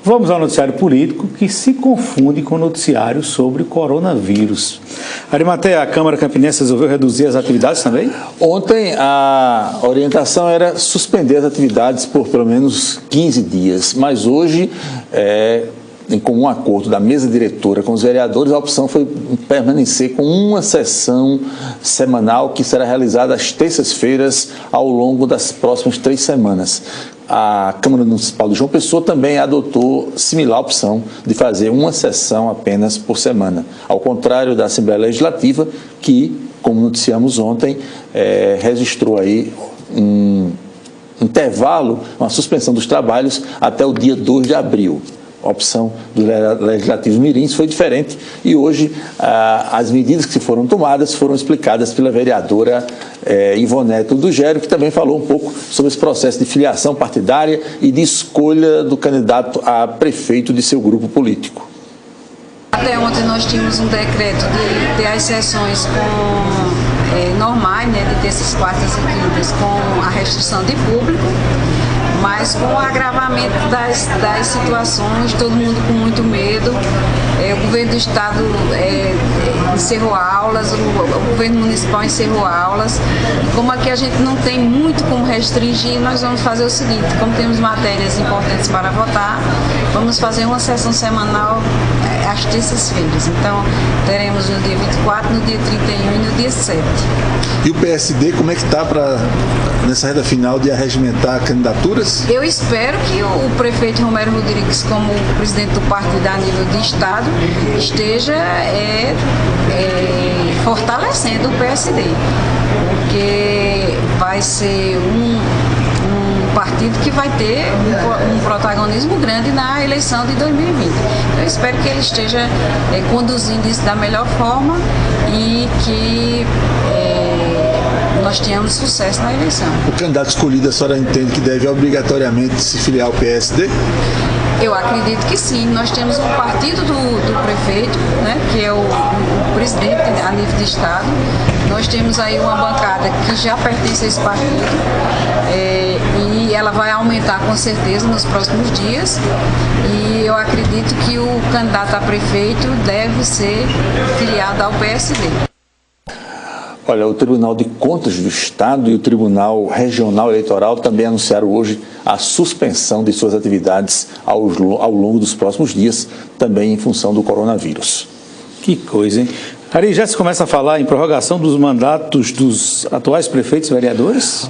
Vamos ao noticiário político, que se confunde com o noticiário sobre coronavírus. Arimatea, a Câmara Campinense resolveu reduzir as atividades também? Ontem a orientação era suspender as atividades por pelo menos 15 dias, mas hoje, em comum acordo da mesa diretora com os vereadores, a opção foi permanecer com uma sessão semanal que será realizada às terças-feiras ao longo das próximas 3 semanas. A Câmara Municipal de João Pessoa também adotou similar opção de fazer uma sessão apenas por semana, ao contrário da Assembleia Legislativa, que, como noticiamos ontem, registrou aí um intervalo, uma suspensão dos trabalhos até o dia 2 de abril. A opção do Legislativo Mirins foi diferente e hoje as medidas que foram tomadas foram explicadas pela vereadora Ivonete Dugério, que também falou um pouco sobre esse processo de filiação partidária e de escolha do candidato a prefeito de seu grupo político. Até ontem nós tínhamos um decreto de ter as sessões normais, de terças, quartas e quintas, com a restrição de público, mas com o agravamento das situações, todo mundo com muito medo. O governo do estado encerrou aulas, o governo municipal encerrou aulas. E como aqui a gente não tem muito como restringir, nós vamos fazer o seguinte: como temos matérias importantes para votar, vamos fazer uma sessão semanal às terças-feiras. Então, teremos no dia 24, no dia 31 e no dia 7. E o PSD, como é que está nessa reta final de arregimentar candidaturas? Eu espero que o prefeito Romero Rodrigues, como presidente do partido a nível de estado, esteja fortalecendo o PSD, porque vai ser um partido que vai ter um protagonismo grande na eleição de 2020. Eu espero que ele esteja conduzindo isso da melhor forma e que nós tenhamos sucesso na eleição. O candidato escolhido, a senhora entende que deve obrigatoriamente se filiar ao PSD? Eu acredito que sim. Nós temos um partido do prefeito, que é o presidente a nível de estado. Nós temos aí uma bancada que já pertence a esse partido e ela vai aumentar com certeza nos próximos dias. E eu acredito que o candidato a prefeito deve ser filiado ao PSD. Olha, o Tribunal de Contas do Estado e o Tribunal Regional Eleitoral também anunciaram hoje a suspensão de suas atividades ao longo dos próximos dias, também em função do coronavírus. Que coisa, hein? Ari, já se começa a falar em prorrogação dos mandatos dos atuais prefeitos e vereadores?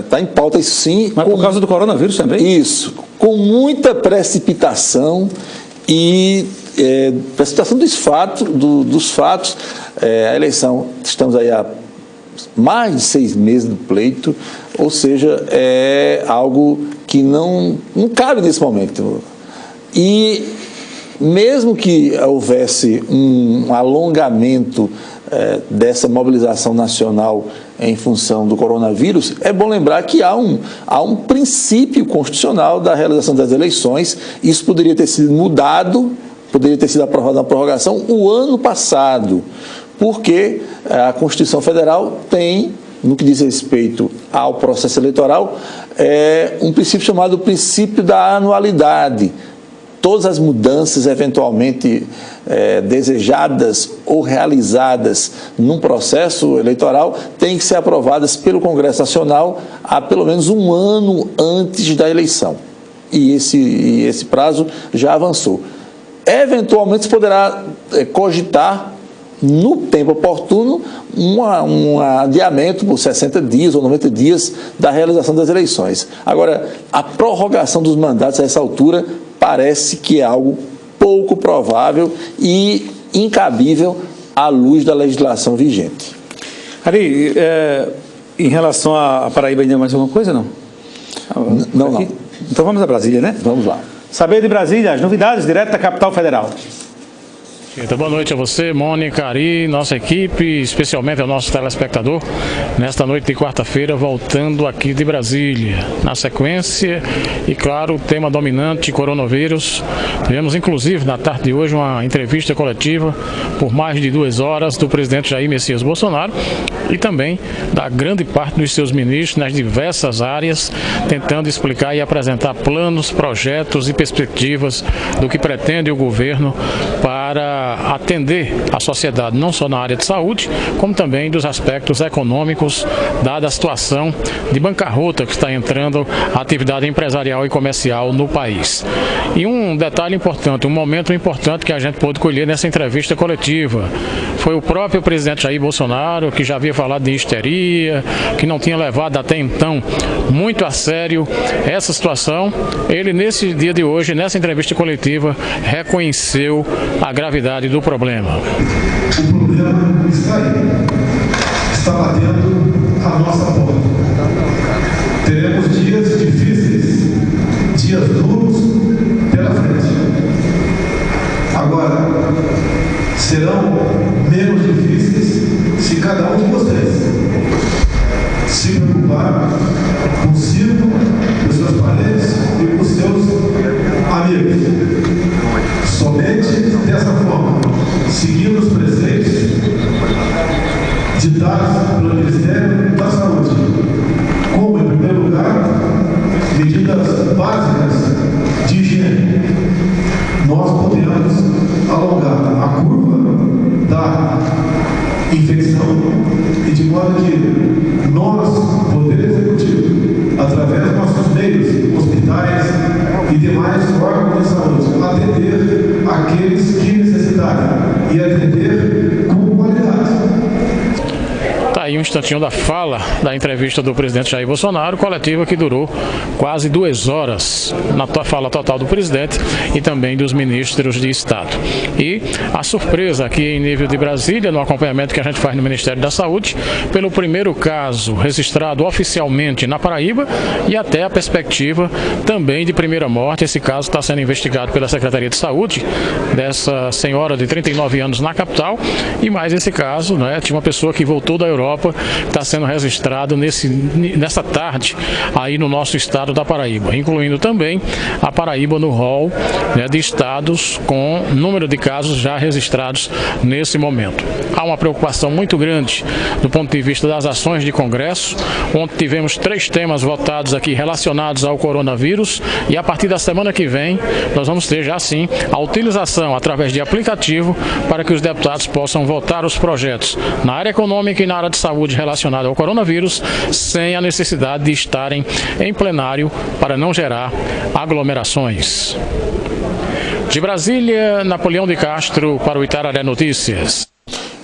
Está em pauta isso sim. Mas por causa do coronavírus também? Isso, com muita precipitação e precipitação dos fatos. A eleição, estamos aí há mais de 6 meses do pleito, ou seja, é algo que não cabe nesse momento. E mesmo que houvesse um alongamento dessa mobilização nacional em função do coronavírus, é bom lembrar que há um princípio constitucional da realização das eleições. Isso poderia ter sido mudado, poderia ter sido aprovada na prorrogação o ano passado, porque a Constituição Federal tem, no que diz respeito ao processo eleitoral, um princípio chamado princípio da anualidade. Todas as mudanças eventualmente desejadas ou realizadas num processo eleitoral têm que ser aprovadas pelo Congresso Nacional há pelo menos um ano antes da eleição. E esse prazo já avançou. Eventualmente se poderá cogitar, no tempo oportuno, um adiamento por 60 dias ou 90 dias da realização das eleições. Agora, a prorrogação dos mandatos a essa altura parece que é algo pouco provável e incabível à luz da legislação vigente. Ari, em relação à Paraíba, ainda mais alguma coisa, não? Não. Então vamos a Brasília, né? Vamos lá. Saber de Brasília, as novidades direto da capital federal. Então, boa noite a você, Mônica, Ari, nossa equipe, especialmente ao nosso telespectador, nesta noite de quarta-feira, voltando aqui de Brasília. Na sequência, e claro, o tema dominante, coronavírus. Tivemos, inclusive, na tarde de hoje, uma entrevista coletiva por mais de 2 horas do presidente Jair Messias Bolsonaro, e também da grande parte dos seus ministros nas diversas áreas, tentando explicar e apresentar planos, projetos e perspectivas do que pretende o governo para atender a sociedade, não só na área de saúde, como também dos aspectos econômicos, dada a situação de bancarrota que está entrando a atividade empresarial e comercial no país. E um detalhe importante, um momento importante que a gente pôde colher nessa entrevista coletiva, foi o próprio presidente Jair Bolsonaro, que já havia falado de histeria, que não tinha levado até então muito a sério essa situação. Ele, nesse dia de hoje, nessa entrevista coletiva, reconheceu a gravidade do problema. O problema está aí, está batendo a nossa porta. Teremos dias difíceis, dias duros pela frente. Agora, serão menos difíceis se cada um de vocês se preocupar consigo, com seus parentes e com seus amigos. Somente dessa forma, seguindo os preceitos ditados pelo Ministério da Saúde, como, em primeiro lugar, medidas básicas de higiene, nós podemos alongar a curva da infecção e de modo que nós, Poder Executivo, através dos nossos meios, hospitais e demais órgãos de saúde, atender aqueles que necessitarem e atender com qualidade. Está aí um instantinho da fala, da entrevista do presidente Jair Bolsonaro, coletiva que durou quase 2 horas, na fala total do presidente e também dos ministros de Estado. E a surpresa aqui em nível de Brasília, no acompanhamento que a gente faz no Ministério da Saúde, pelo primeiro caso registrado oficialmente na Paraíba e até a perspectiva também de primeira morte. Esse caso está sendo investigado pela Secretaria de Saúde dessa senhora de 39 anos na capital, e mais esse caso, né, tinha uma pessoa que voltou da Europa, está sendo registrado nessa tarde aí no nosso estado da Paraíba, incluindo também a Paraíba no rol, né, de estados com número de casos já registrados nesse momento. Há uma preocupação muito grande do ponto de vista das ações de Congresso, onde tivemos 3 temas votados aqui relacionados ao coronavírus, e a partir da semana que vem nós vamos ter já sim a utilização através de aplicativo para que os deputados possam votar os projetos na área econômica e na área de saúde relacionada ao coronavírus, sem a necessidade de estarem em plenário para não gerar aglomerações. De Brasília, Napoleão de Castro para o Itararé Notícias.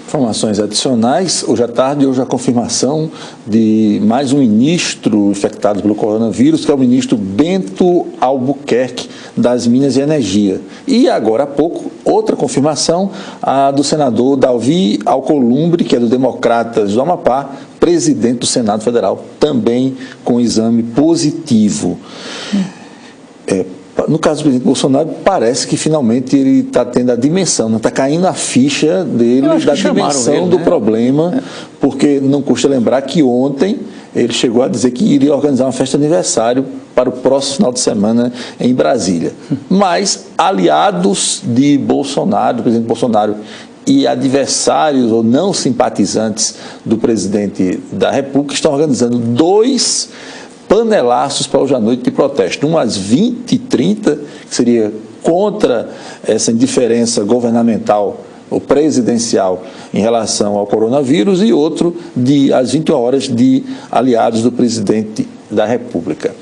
Informações adicionais, hoje à tarde, a confirmação de mais um ministro infectado pelo coronavírus, que é o ministro Bento Albuquerque, das Minas e Energia. E agora há pouco, outra confirmação, a do senador Davi Alcolumbre, que é do Democratas do Amapá, presidente do Senado Federal, também com exame positivo. No caso do presidente Bolsonaro, parece que finalmente ele está tendo a dimensão, está caindo a ficha dele da dimensão do problema, porque não custa lembrar que ontem ele chegou a dizer que iria organizar uma festa de aniversário para o próximo final de semana em Brasília. Mas aliados de Bolsonaro, do presidente Bolsonaro, e adversários ou não simpatizantes do presidente da República estão organizando 2 panelaços para hoje à noite de protesto. Um às 20h30, que seria contra essa indiferença governamental ou presidencial em relação ao coronavírus, e outro às 21 horas de aliados do presidente da República.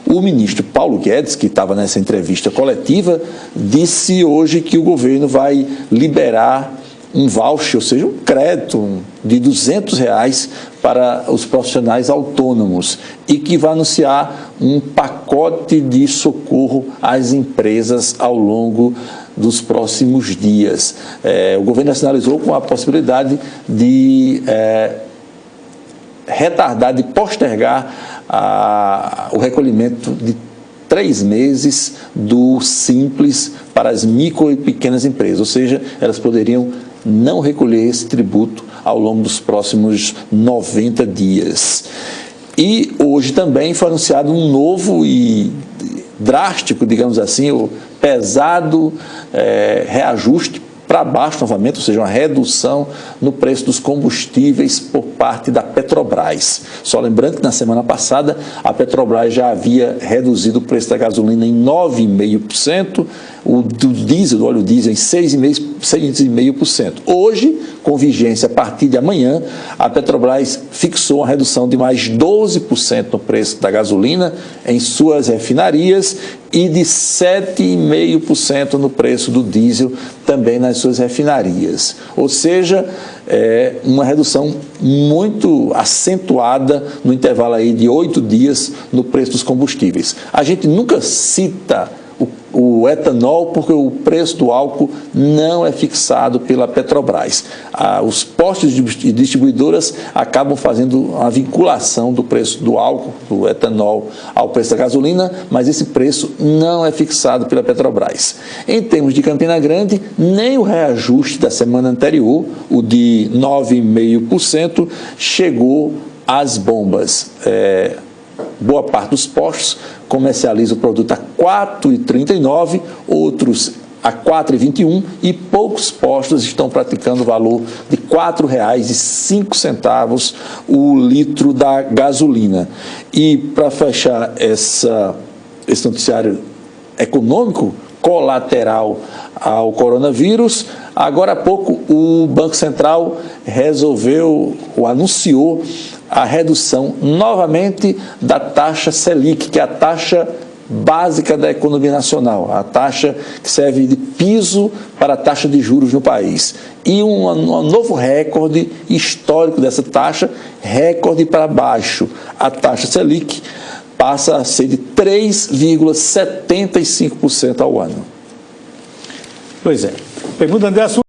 O ministro Paulo Guedes, que estava nessa entrevista coletiva, disse hoje que o governo vai liberar um voucher, ou seja, um crédito de R$200 para os profissionais autônomos, e que vai anunciar um pacote de socorro às empresas ao longo dos próximos dias. O governo sinalizou com a possibilidade de retardar, de postergar o recolhimento de 3 meses do Simples para as micro e pequenas empresas, ou seja, elas poderiam não recolher esse tributo ao longo dos próximos 90 dias. E hoje também foi anunciado um novo e drástico, digamos assim, o pesado reajuste para baixo novamente, ou seja, uma redução no preço dos combustíveis por parte da Petrobras. Só lembrando que na semana passada a Petrobras já havia reduzido o preço da gasolina em 9,5%, o do diesel, do óleo diesel, em 6,5%. Hoje, com vigência a partir de amanhã, a Petrobras fixou uma redução de mais 12% no preço da gasolina em suas refinarias e de 7,5% no preço do diesel também nas suas refinarias. Ou seja, uma redução muito acentuada no intervalo aí de 8 dias no preço dos combustíveis. A gente nunca cita o etanol, porque o preço do álcool não é fixado pela Petrobras. Os postos de distribuidoras acabam fazendo a vinculação do preço do álcool, do etanol, ao preço da gasolina, mas esse preço não é fixado pela Petrobras. Em termos de Campina Grande, nem o reajuste da semana anterior, o de 9,5%, chegou às bombas. Boa parte dos postos comercializa o produto a R$ 4,39, outros a R$ 4,21 e poucos postos estão praticando o valor de R$ 4,05 o litro da gasolina. E para fechar esse noticiário econômico colateral ao coronavírus, agora há pouco o Banco Central anunciou a redução novamente da taxa Selic, que é a taxa básica da economia nacional, a taxa que serve de piso para a taxa de juros no país. E um novo recorde histórico dessa taxa, recorde para baixo. A taxa Selic passa a ser de 3,75% ao ano. Pois é. Pergunta, André,